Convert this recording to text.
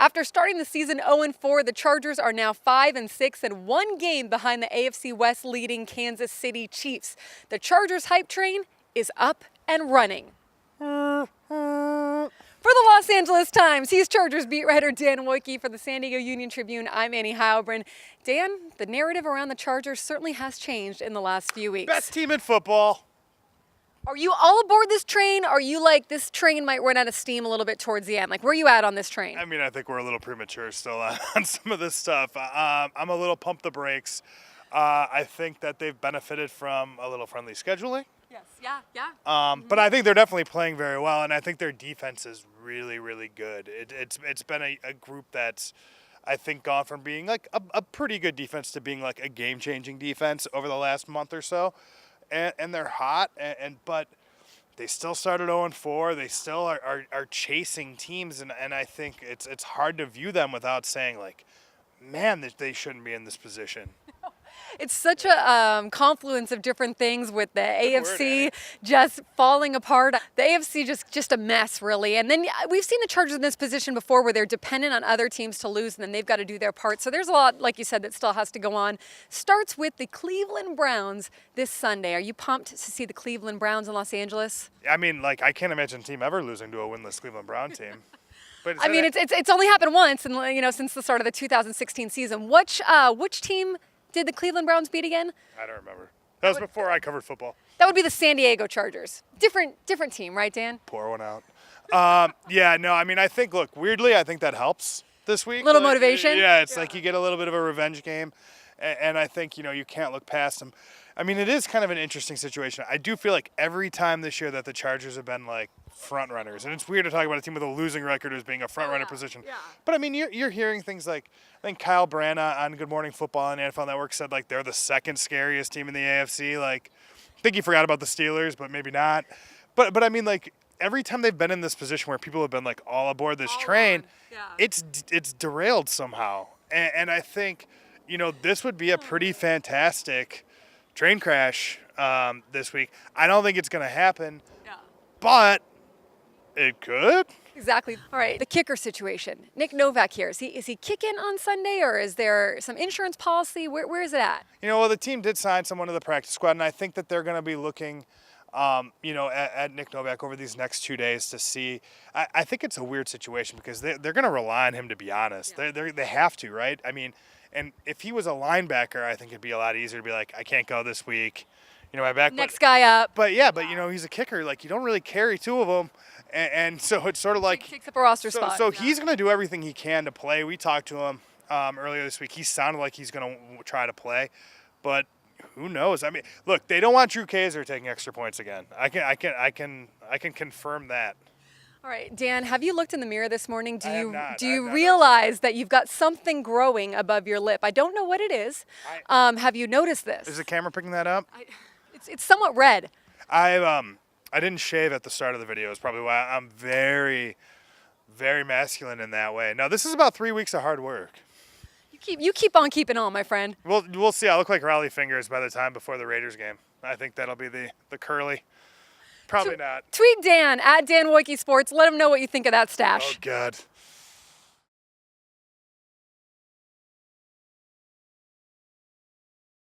After starting the season 0-4, the Chargers are now 5-6 and one game behind the AFC West leading Kansas City Chiefs. The Chargers hype train is up and running. For the Los Angeles Times, he's Chargers beat writer Dan Woike. For the San Diego Union Tribune, I'm Annie Heilbrunn. Dan, the narrative around the Chargers certainly has changed in the last few weeks. Best team in football. Are you all aboard this train? Are you like, this train might run out of steam a little bit towards the end? Like, where are you at on this train? I mean, I think we're a little premature still on some of this stuff. I'm a little pump the brakes. I think that they've benefited from a little friendly scheduling. Yes, yeah. But I think they're definitely playing very well, and I think their defense is really, really good. It's been a group that's, I think, gone from being like a pretty good defense to being like a game-changing defense over the last month or so. And they're hot, but they still started 0-4. They still are chasing teams, and I think it's hard to view them without saying, like, man, that they shouldn't be in this position. It's such a confluence of different things with the AFC just falling apart. The AFC just a mess, really. And then we've seen the Chargers in this position before where they're dependent on other teams to lose, and then they've got to do their part. So there's a lot, like you said, that still has to go on. Starts with the Cleveland Browns this Sunday. Are you pumped to see the Cleveland Browns in Los Angeles? I mean, like, I can't imagine a team ever losing to a winless Cleveland Brown team. But I mean, it's only happened once, and since the start of the 2016 season. Which team did the Cleveland Browns beat again? I don't remember. That was before I covered football. That would be the San Diego Chargers. Different team, right, Dan? Pour one out. Yeah, no, I mean, I think, look, weirdly, I think that helps this week. Little motivation? Yeah, it's like you get a little bit of a revenge game, and I think, you can't look past them. I mean, it is kind of an interesting situation. I do feel like every time this year that the Chargers have been, like, front runners, and it's weird to talk about a team with a losing record as being a front runner position. Yeah. But, I mean, you're hearing things like, I think Kyle Brandt on Good Morning Football and NFL Network said, like, they're the second scariest team in the AFC. Like, I think he forgot about the Steelers, but maybe not. But I mean, like, every time they've been in this position where people have been, like, all aboard this train, it's derailed somehow. And I think, this would be a pretty fantastic train crash this week. I don't think it's going to happen, but it could. Exactly. All right, the kicker situation. Nick Novak here. Is he kicking on Sunday, or is there some insurance policy? Where is it at? Well, the team did sign someone to the practice squad, and I think that they're going to be looking, at Nick Novak over these next 2 days to see. I think it's a weird situation because they're going to rely on him, to be honest. Yeah. They have to, right? I mean, and if he was a linebacker, I think it'd be a lot easier to be like, I can't go this week. My back. Next guy up. But he's a kicker. Like, you don't really carry two of them. And so it's sort of like takes up a roster spot. So he's going to do everything he can to play. We talked to him earlier this week. He sounded like he's going to try to play, but who knows? I mean, look, they don't want Drew Kaiser taking extra points again. I can confirm that. All right, Dan, have you looked in the mirror this morning? Do you not realize that you've got something growing above your lip? I don't know what it is. Have you noticed this? Is the camera picking that up? It's somewhat red. I didn't shave at the start of the video. It's probably why I'm very, very masculine in that way. Now, this is about 3 weeks of hard work. You keep on keeping on, my friend. We'll see. I look like Raleigh Fingers by the time before the Raiders game. I think that'll be the curly. Probably not. Tweet Dan at Dan Woike Sports. Let him know what you think of that stash. Oh, God.